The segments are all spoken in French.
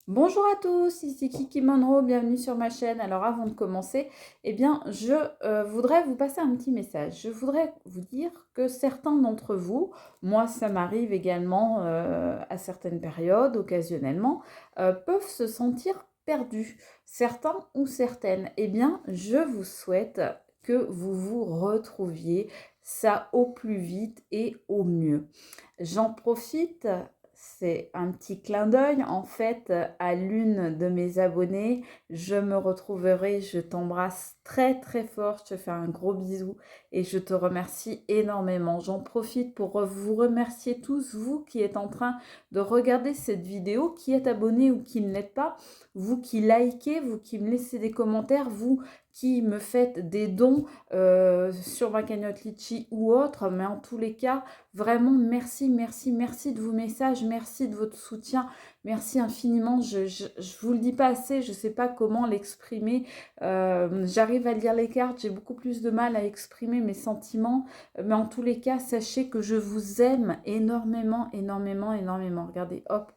Bonjour à tous, ici Kiki Monroe, bienvenue sur ma chaîne. Alors avant de commencer, je voudrais vous passer un petit message. Je voudrais vous dire que certains d'entre vous, moi ça m'arrive également à certaines périodes, occasionnellement, peuvent se sentir perdus. Certains ou certaines, je vous souhaite que vous vous retrouviez ça au plus vite et au mieux. J'en profite, c'est un petit clin d'œil en fait à l'une de mes abonnées. Je me retrouverai, je t'embrasse très très fort, je te fais un gros bisou et je te remercie énormément. J'en profite pour vous remercier tous, vous qui êtes en train de regarder cette vidéo, qui êtes abonné ou qui ne l'êtes pas, vous qui likez, vous qui me laissez des commentaires, vous qui me faites des dons sur ma cagnotte Litchi ou autre, mais en tous les cas, vraiment, merci, merci, merci de vos messages, merci de votre soutien, merci infiniment. Je vous le dis pas assez, je sais pas comment l'exprimer. J'arrive à lire les cartes, j'ai beaucoup plus de mal à exprimer mes sentiments, mais en tous les cas, sachez que je vous aime énormément, énormément, énormément. Regardez, hop,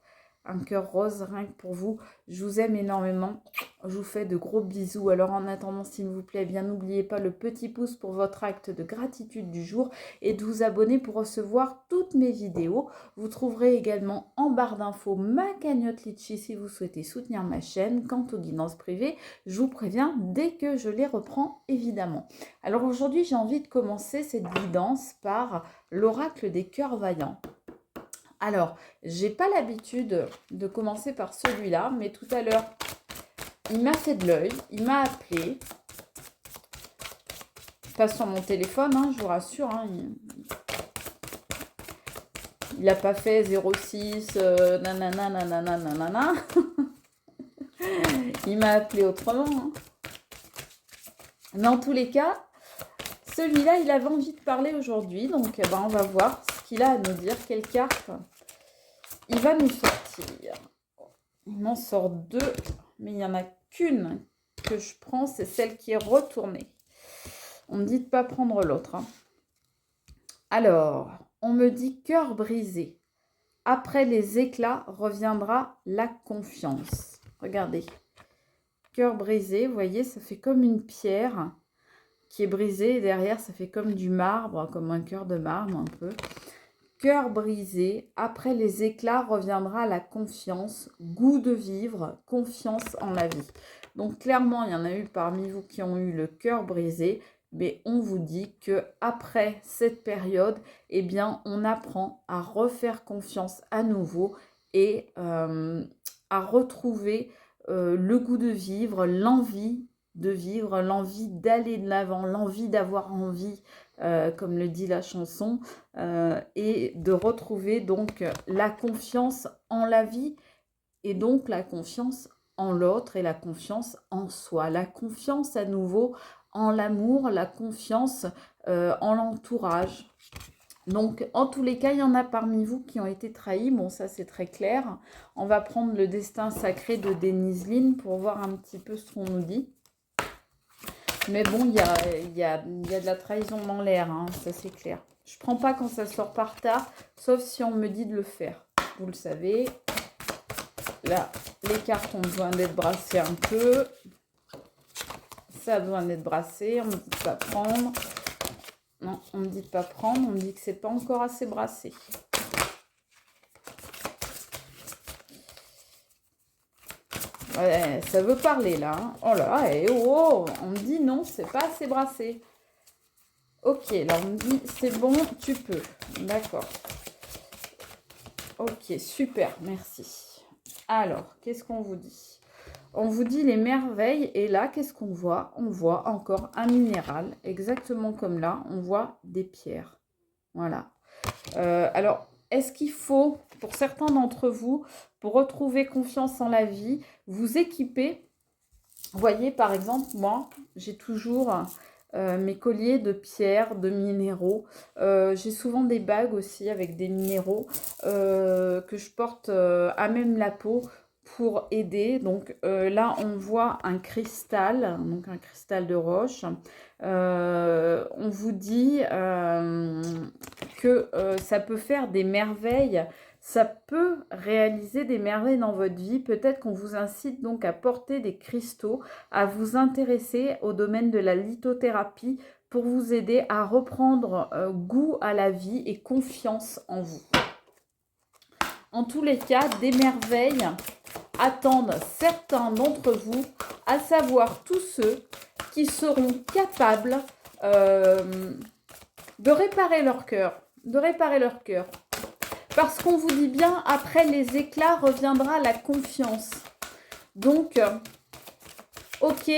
un cœur rose, rien que pour vous. Je vous aime énormément. Je vous fais de gros bisous. Alors en attendant, s'il vous plaît, bien n'oubliez pas le petit pouce pour votre acte de gratitude du jour et de vous abonner pour recevoir toutes mes vidéos. Vous trouverez également en barre d'infos ma cagnotte Litchi si vous souhaitez soutenir ma chaîne. Quant aux guidances privées, je vous préviens dès que je les reprends, évidemment. Alors aujourd'hui, j'ai envie de commencer cette guidance par l'oracle des cœurs vaillants. Alors, j'ai pas l'habitude de commencer par celui-là, mais tout à l'heure, il m'a fait de l'œil, il m'a appelé. Pas sur mon téléphone, hein, je vous rassure. Hein, il n'a pas fait 06, nanana, nanana, nanana. Il m'a appelé autrement. Hein. Mais en tous les cas, celui-là, il avait envie de parler aujourd'hui. Donc, on va voir ce qu'il a à nous dire. Quelle carte il va nous sortir. Il m'en sort deux, mais il n'y en a qu'une que je prends, c'est celle qui est retournée. On me dit de ne pas prendre l'autre. Hein. Alors, on me dit cœur brisé. Après les éclats reviendra la confiance. Regardez. Cœur brisé, vous voyez, ça fait comme une pierre qui est brisée. Et derrière, ça fait comme du marbre, comme un cœur de marbre un peu. Cœur brisé, après les éclats reviendra la confiance, goût de vivre, confiance en la vie. Donc clairement, il y en a eu parmi vous qui ont eu le cœur brisé, mais on vous dit que après cette période, on apprend à refaire confiance à nouveau et à retrouver le goût de vivre, l'envie d'aller de l'avant, l'envie d'avoir envie, comme le dit la chanson, et de retrouver donc la confiance en la vie et donc la confiance en l'autre et la confiance en soi, la confiance à nouveau en l'amour, la confiance en l'entourage. Donc, en tous les cas, il y en a parmi vous qui ont été trahis. Bon, ça, c'est très clair. On va prendre le destin sacré de Denise Lynn pour voir un petit peu ce qu'on nous dit. Mais bon, il y a de la trahison dans l'air, hein, ça c'est clair. Je prends pas quand ça sort par tard, sauf si on me dit de le faire. Vous le savez. Là, les cartes ont besoin d'être brassées un peu. Ça a besoin d'être brassé. On me dit de pas prendre. Non, on me dit de pas prendre. On me dit que c'est pas encore assez brassé. Ouais, ça veut parler là. Hein. Oh là, et oh, on me dit non, c'est pas assez brassé. Ok, là on me dit c'est bon, tu peux. D'accord. Ok, super, merci. Alors, qu'est-ce qu'on vous dit? On vous dit les merveilles et là, qu'est-ce qu'on voit? On voit encore un minéral, exactement comme là, on voit des pierres. Voilà. Alors, est-ce qu'il faut, pour certains d'entre vous, pour retrouver confiance en la vie, vous équiper? Vous voyez, par exemple, moi, j'ai toujours mes colliers de pierres, de minéraux. J'ai souvent des bagues aussi avec des minéraux que je porte à même la peau pour aider. Donc là, on voit un cristal, donc un cristal de roche. On vous dit que ça peut faire des merveilles ça peut réaliser des merveilles dans votre vie. Peut-être qu'on vous incite donc à porter des cristaux, à vous intéresser au domaine de la lithothérapie pour vous aider à reprendre goût à la vie et confiance en vous. En tous les cas, des merveilles attendent certains d'entre vous, à savoir tous ceux qui seront capables de réparer leur cœur, Parce qu'on vous dit bien, après les éclats reviendra la confiance. Donc, ok,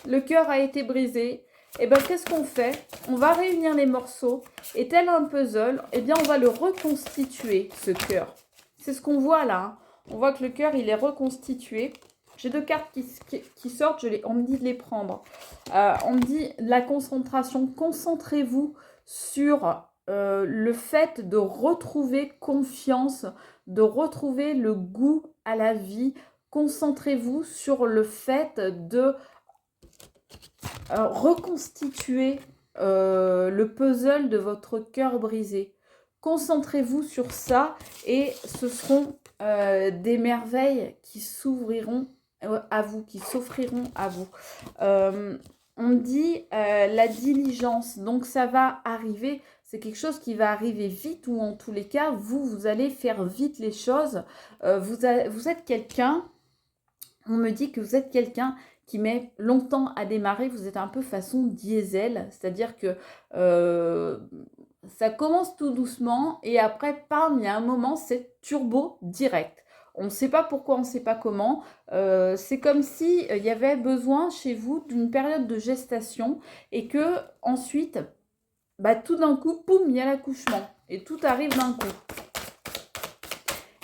le cœur a été brisé. Et bien, qu'est-ce qu'on fait? On va réunir les morceaux et tel un puzzle, eh bien, on va le reconstituer, ce cœur. C'est ce qu'on voit là. Hein. On voit que le cœur, il est reconstitué. J'ai 2 cartes qui sortent, on me dit de les prendre. On me dit la concentration. Concentrez-vous sur le fait de retrouver confiance, de retrouver le goût à la vie. Concentrez-vous sur le fait de reconstituer le puzzle de votre cœur brisé. Concentrez-vous sur ça et ce seront des merveilles qui s'ouvriront à vous, qui s'offriront à vous. On me dit la diligence, donc ça va arriver, c'est quelque chose qui va arriver vite ou en tous les cas, vous allez faire vite les choses. Vous êtes quelqu'un, on me dit que vous êtes quelqu'un qui met longtemps à démarrer, vous êtes un peu façon diesel, c'est-à-dire que ça commence tout doucement et après, bam, il y a un moment, c'est turbo direct. On ne sait pas pourquoi, on ne sait pas comment. C'est comme si il y avait besoin chez vous d'une période de gestation et que ensuite, bah, tout d'un coup, poum, il y a l'accouchement et tout arrive d'un coup.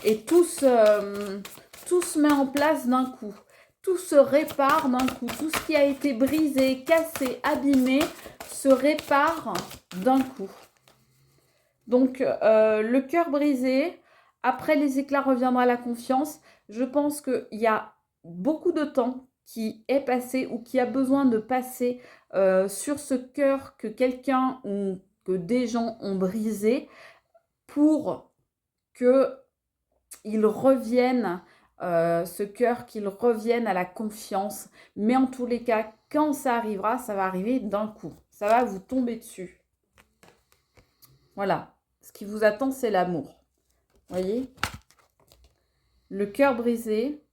Et tout se met en place d'un coup. Tout se répare d'un coup. Tout ce qui a été brisé, cassé, abîmé se répare d'un coup. Donc, le cœur brisé, après les éclats reviendra la confiance. Je pense qu'il y a beaucoup de temps qui est passé ou qui a besoin de passer sur ce cœur que quelqu'un ou que des gens ont brisé pour qu'il revienne, ce cœur, qu'il revienne à la confiance. Mais en tous les cas, quand ça arrivera, ça va arriver d'un coup. Ça va vous tomber dessus. Voilà. Ce qui vous attend, c'est l'amour. Voyez? Le cœur brisé.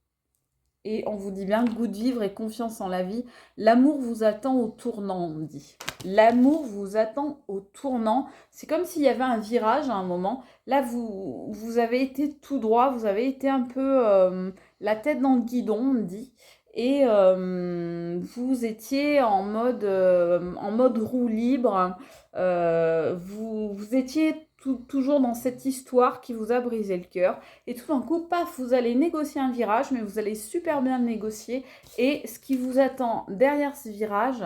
Et on vous dit bien goût de vivre et confiance en la vie. L'amour vous attend au tournant, on dit. L'amour vous attend au tournant. C'est comme s'il y avait un virage à un moment. Là, vous avez été tout droit. Vous avez été un peu la tête dans le guidon, on dit. Et vous étiez en mode roue libre. Vous étiez toujours dans cette histoire qui vous a brisé le cœur. Et tout d'un coup, paf, vous allez négocier un virage, mais vous allez super bien le négocier. Et ce qui vous attend derrière ce virage,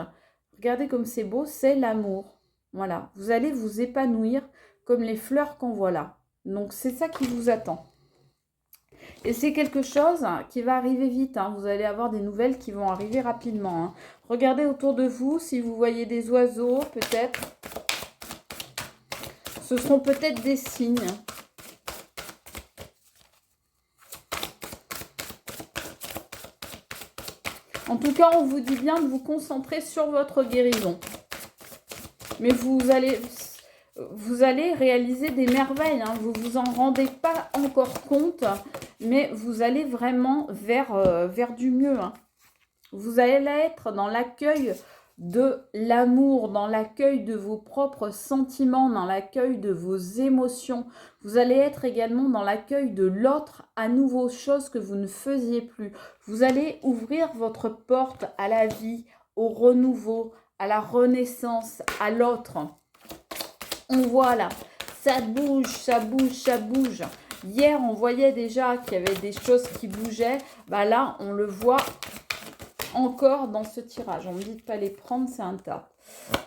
regardez comme c'est beau, c'est l'amour. Voilà, vous allez vous épanouir comme les fleurs qu'on voit là. Donc, c'est ça qui vous attend. Et c'est quelque chose qui va arriver vite. Hein. Vous allez avoir des nouvelles qui vont arriver rapidement. Hein. Regardez autour de vous, si vous voyez des oiseaux, peut-être. Ce seront peut-être des signes. En tout cas, on vous dit bien de vous concentrer sur votre guérison. Mais vous allez réaliser des merveilles. Hein. Vous ne vous en rendez pas encore compte, mais vous allez vraiment vers du mieux. Hein. Vous allez être dans l'accueil de l'amour, dans l'accueil de vos propres sentiments, dans l'accueil de vos émotions. Vous allez être également dans l'accueil de l'autre, à nouveau, chose que vous ne faisiez plus. Vous allez ouvrir votre porte à la vie, au renouveau, à la renaissance, à l'autre. On voit là, ça bouge, ça bouge, ça bouge. Hier, on voyait déjà qu'il y avait des choses qui bougeaient. Bah là, on le voit encore dans ce tirage. On me dit de ne pas les prendre, c'est un tas.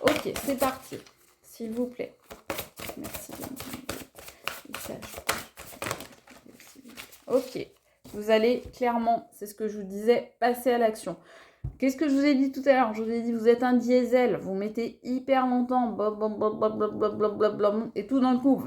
Ok, c'est parti. S'il vous plaît. Merci. Ok. Vous allez clairement, c'est ce que je vous disais, passer à l'action. Qu'est-ce que je vous ai dit tout à l'heure? Je vous ai dit, vous êtes un diesel. Vous mettez hyper longtemps. Et tout d'un coup,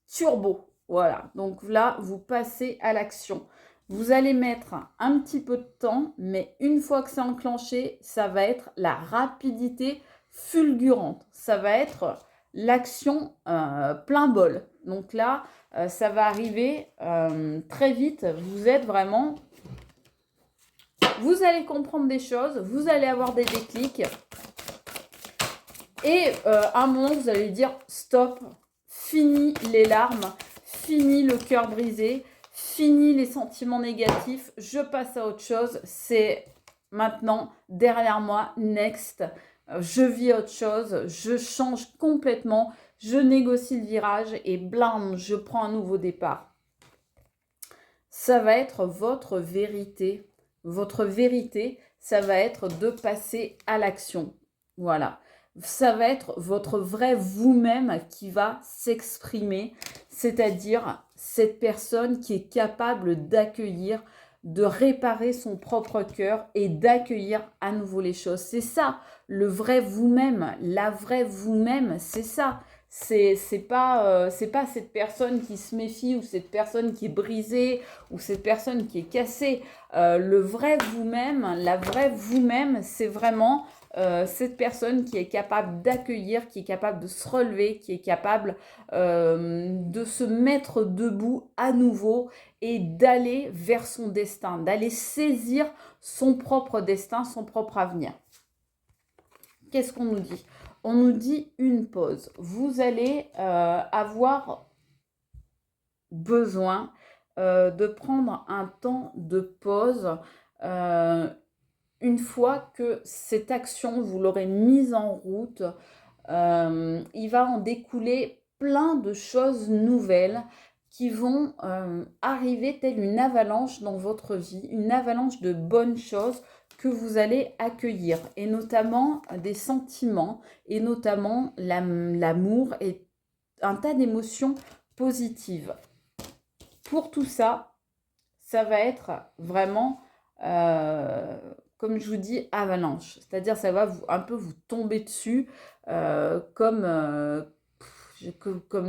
turbo. Voilà, donc là, vous passez à l'action. Vous allez mettre un petit peu de temps, mais une fois que c'est enclenché, ça va être la rapidité fulgurante. Ça va être l'action plein bol. Donc là, ça va arriver très vite. Vous êtes vraiment... Vous allez comprendre des choses, vous allez avoir des déclics. Et à un moment, vous allez dire stop, fini les larmes, fini le cœur brisé, fini les sentiments négatifs, je passe à autre chose, c'est maintenant derrière moi, next, je vis autre chose, je change complètement, je négocie le virage et blam, je prends un nouveau départ. Ça va être votre vérité. Votre vérité, ça va être de passer à l'action. Voilà. Ça va être votre vrai vous-même qui va s'exprimer, c'est-à-dire cette personne qui est capable d'accueillir, de réparer son propre cœur et d'accueillir à nouveau les choses. C'est ça, le vrai vous-même, la vraie vous-même, c'est ça. C'est pas cette personne qui se méfie ou cette personne qui est brisée ou cette personne qui est cassée. Le vrai vous-même, la vraie vous-même, c'est vraiment cette personne qui est capable d'accueillir, qui est capable de se relever, qui est capable de se mettre debout à nouveau et d'aller vers son destin, d'aller saisir son propre destin, son propre avenir. Qu'est-ce qu'on nous dit? On nous dit une pause. Vous allez avoir besoin de prendre un temps de pause une fois que cette action, vous l'aurez mise en route. Il va en découler plein de choses nouvelles qui vont arriver telle une avalanche dans votre vie, une avalanche de bonnes choses que vous allez accueillir, et notamment des sentiments, et notamment l'amour et un tas d'émotions positives. Pour tout ça, ça va être vraiment, comme je vous dis, avalanche. C'est-à-dire ça va un peu vous tomber dessus comme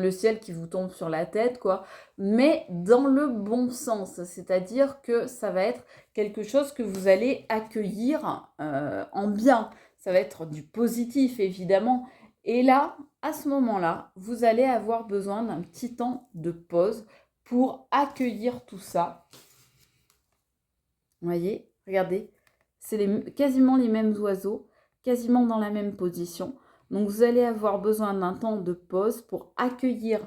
le ciel qui vous tombe sur la tête, quoi. Mais dans le bon sens. C'est-à-dire que ça va être quelque chose que vous allez accueillir en bien. Ça va être du positif, évidemment. Et là, à ce moment-là, vous allez avoir besoin d'un petit temps de pause pour accueillir tout ça. Vous voyez, regardez, c'est quasiment les mêmes oiseaux, quasiment dans la même position. Donc, vous allez avoir besoin d'un temps de pause pour accueillir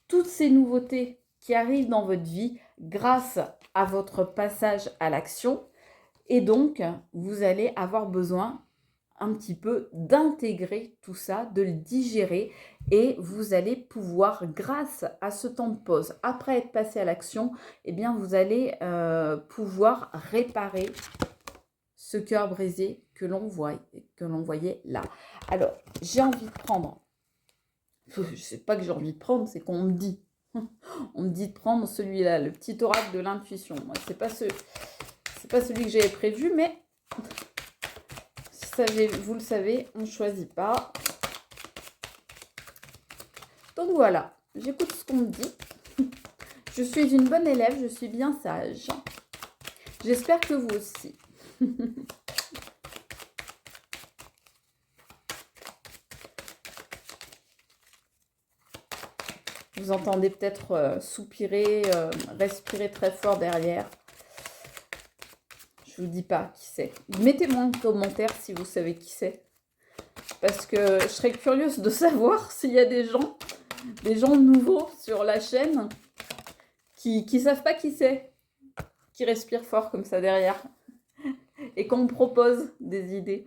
toutes ces nouveautés qui arrivent dans votre vie grâce à votre passage à l'action. Et donc, vous allez avoir besoin un petit peu d'intégrer tout ça, de le digérer, et vous allez pouvoir, grâce à ce temps de pause, après être passé à l'action, eh bien vous allez pouvoir réparer ce cœur brisé que l'on voyait là. Alors, j'ai envie de prendre, je sais pas que j'ai envie de prendre, c'est qu'on me dit. On me dit de prendre celui-là, le petit oracle de l'intuition. Moi, c'est pas celui que j'avais prévu, mais vous le savez, on ne choisit pas. Donc voilà, j'écoute ce qu'on me dit. Je suis une bonne élève, je suis bien sage. J'espère que vous aussi. Vous entendez peut-être soupirer, respirer très fort derrière. Je vous dis pas qui c'est. Mettez-moi en commentaire si vous savez qui c'est. Parce que je serais curieuse de savoir s'il y a des gens nouveaux sur la chaîne qui savent pas qui c'est, qui respirent fort comme ça derrière et qu'on me propose des idées.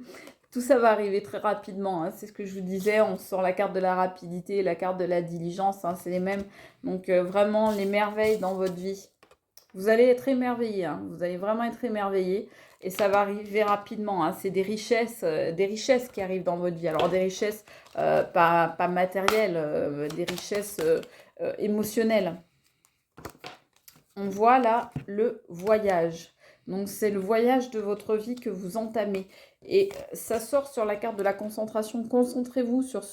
Tout ça va arriver très rapidement, hein. C'est ce que je vous disais, on sort la carte de la rapidité, la carte de la diligence, hein, c'est les mêmes. Donc vraiment les merveilles dans votre vie. Vous allez être émerveillés, hein. Vous allez vraiment être émerveillés et ça va arriver rapidement, hein. C'est des richesses qui arrivent dans votre vie. Alors des richesses pas matérielles, des richesses émotionnelles. On voit là le voyage. Donc c'est le voyage de votre vie que vous entamez. Et ça sort sur la carte de la concentration. Concentrez-vous sur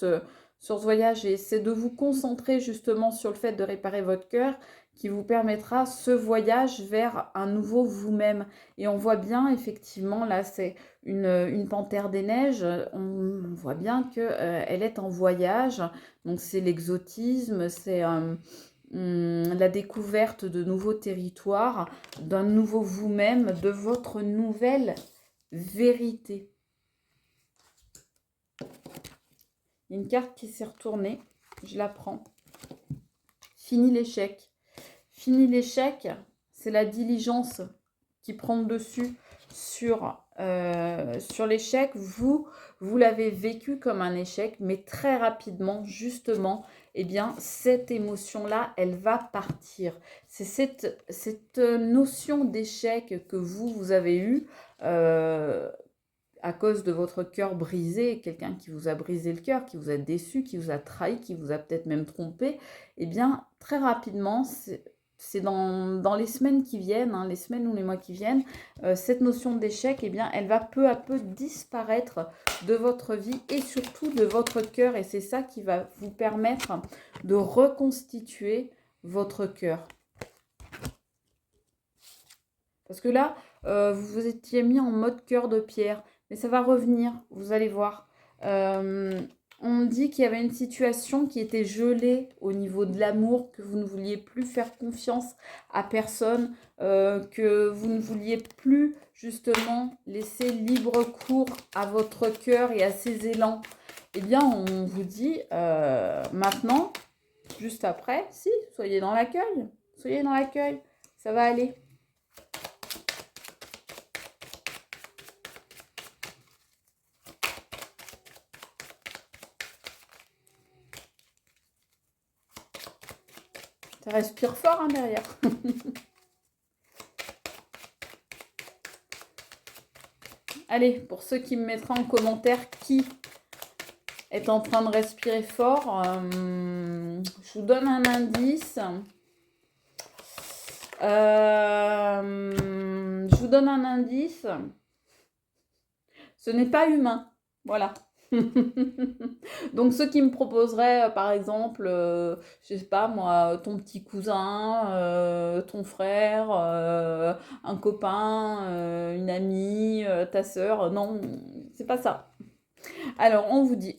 sur ce voyage et c'est de vous concentrer justement sur le fait de réparer votre cœur qui vous permettra ce voyage vers un nouveau vous-même. Et on voit bien, effectivement, là, c'est une panthère des neiges. On voit bien qu'elle est en voyage. Donc, c'est l'exotisme, c'est la découverte de nouveaux territoires, d'un nouveau vous-même, de votre nouvelle vérité. Il y a une carte qui s'est retournée. Je la prends. Fini l'échec. Fini l'échec, c'est la diligence qui prend le dessus sur l'échec. Vous l'avez vécu comme un échec, mais très rapidement, justement, eh bien, cette émotion-là, elle va partir. C'est cette notion d'échec que vous avez eue à cause de votre cœur brisé, quelqu'un qui vous a brisé le cœur, qui vous a déçu, qui vous a trahi, qui vous a peut-être même trompé, eh bien, très rapidement, c'est dans les semaines qui viennent, les semaines ou les mois qui viennent, cette notion d'échec, eh bien, elle va peu à peu disparaître de votre vie et surtout de votre cœur. Et c'est ça qui va vous permettre de reconstituer votre cœur. Parce que là, vous vous étiez mis en mode cœur de pierre. Mais ça va revenir, vous allez voir. On me dit qu'il y avait une situation qui était gelée au niveau de l'amour, que vous ne vouliez plus faire confiance à personne, que vous ne vouliez plus justement laisser libre cours à votre cœur et à ses élans. Eh bien, on vous dit maintenant, juste après, si, soyez dans l'accueil. Soyez dans l'accueil, ça va aller. Ça respire fort derrière. Allez, pour ceux qui me mettront en commentaire qui est en train de respirer fort, je vous donne un indice. Je vous donne un indice. Ce n'est pas humain. Voilà. Donc ceux qui me proposeraient par exemple, je sais pas moi, ton petit cousin, ton frère, un copain, une amie, ta sœur, non, c'est pas ça. Alors on vous dit,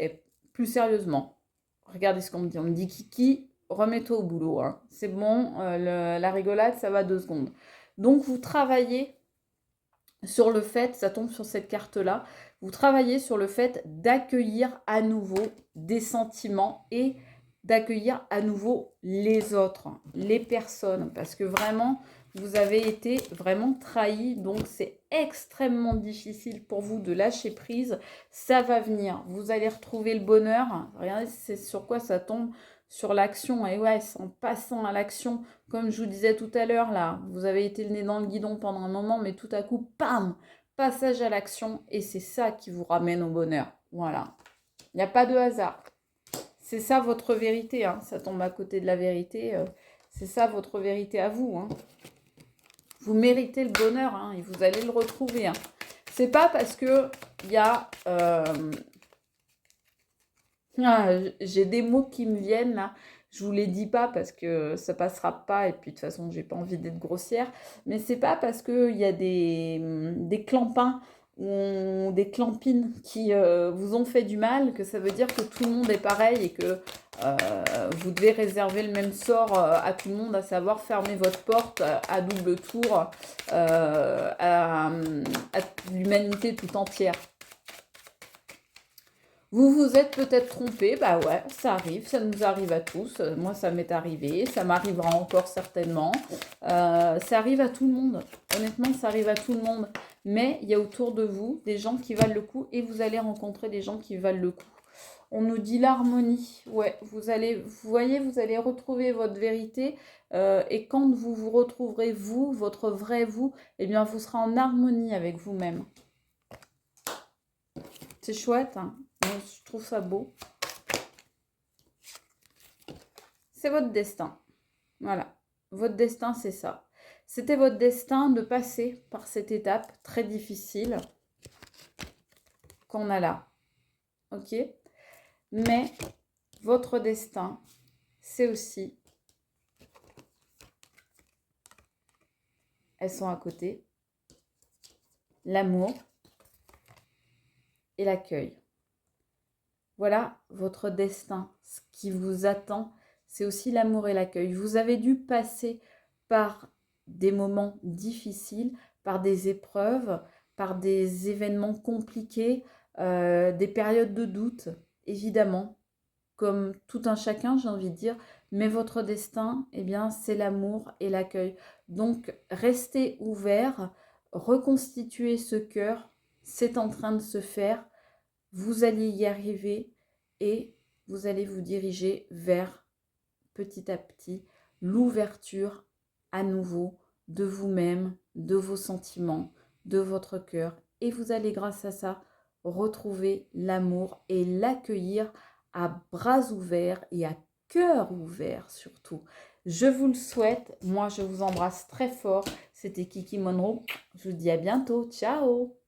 plus sérieusement, regardez ce qu'on me dit. On me dit Kiki, remets-toi au boulot, hein. C'est bon, la rigolade ça va 2 secondes. Donc vous travaillez sur le fait, ça tombe sur cette carte-là, vous travaillez sur le fait d'accueillir à nouveau des sentiments et d'accueillir à nouveau les autres, les personnes, parce que vraiment, vous avez été vraiment trahi, donc c'est extrêmement difficile pour vous de lâcher prise. Ça va venir, vous allez retrouver le bonheur. Regardez, c'est sur quoi ça tombe, sur l'action. Et ouais, en passant à l'action, comme je vous disais tout à l'heure, là, vous avez été le nez dans le guidon pendant un moment, mais tout à coup, pam, passage à l'action, et c'est ça qui vous ramène au bonheur. Voilà. Il n'y a pas de hasard. C'est ça votre vérité, hein. Ça tombe à côté de la vérité. C'est ça votre vérité à vous, hein. Vous méritez le bonheur, hein, et vous allez le retrouver, hein. C'est pas parce que il y a... j'ai des mots qui me viennent là. Je vous les dis pas parce que ça passera pas et puis de toute façon j'ai pas envie d'être grossière. Mais c'est pas parce qu'il y a des clampins ou des clampines qui vous ont fait du mal que ça veut dire que tout le monde est pareil et que vous devez réserver le même sort à tout le monde, à savoir fermer votre porte à double tour à l'humanité tout entière. Vous vous êtes peut-être trompé, bah ouais, ça arrive, ça nous arrive à tous. Moi, ça m'est arrivé, ça m'arrivera encore certainement. Ça arrive à tout le monde. Honnêtement, ça arrive à tout le monde. Mais il y a autour de vous des gens qui valent le coup et vous allez rencontrer des gens qui valent le coup. On nous dit l'harmonie. Ouais, vous voyez, vous allez retrouver votre vérité. Et quand vous vous retrouverez vous, votre vrai vous, eh bien, vous serez en harmonie avec vous-même. C'est chouette, hein. Je trouve ça beau. C'est votre destin. Voilà. Votre destin, c'est ça. C'était votre destin de passer par cette étape très difficile qu'on a là. Ok ? Mais votre destin, c'est aussi, elles sont à côté, l'amour et l'accueil. Voilà votre destin. Ce qui vous attend, c'est aussi l'amour et l'accueil. Vous avez dû passer par des moments difficiles, par des épreuves, par des événements compliqués, des périodes de doute, évidemment, comme tout un chacun, j'ai envie de dire. Mais votre destin, eh bien, c'est l'amour et l'accueil. Donc, restez ouverts, reconstituez ce cœur, c'est en train de se faire. Vous allez y arriver et vous allez vous diriger vers, petit à petit, l'ouverture à nouveau de vous-même, de vos sentiments, de votre cœur. Et vous allez, grâce à ça, retrouver l'amour et l'accueillir à bras ouverts et à cœur ouvert surtout. Je vous le souhaite. Moi, je vous embrasse très fort. C'était Kiki Monroe. Je vous dis à bientôt. Ciao!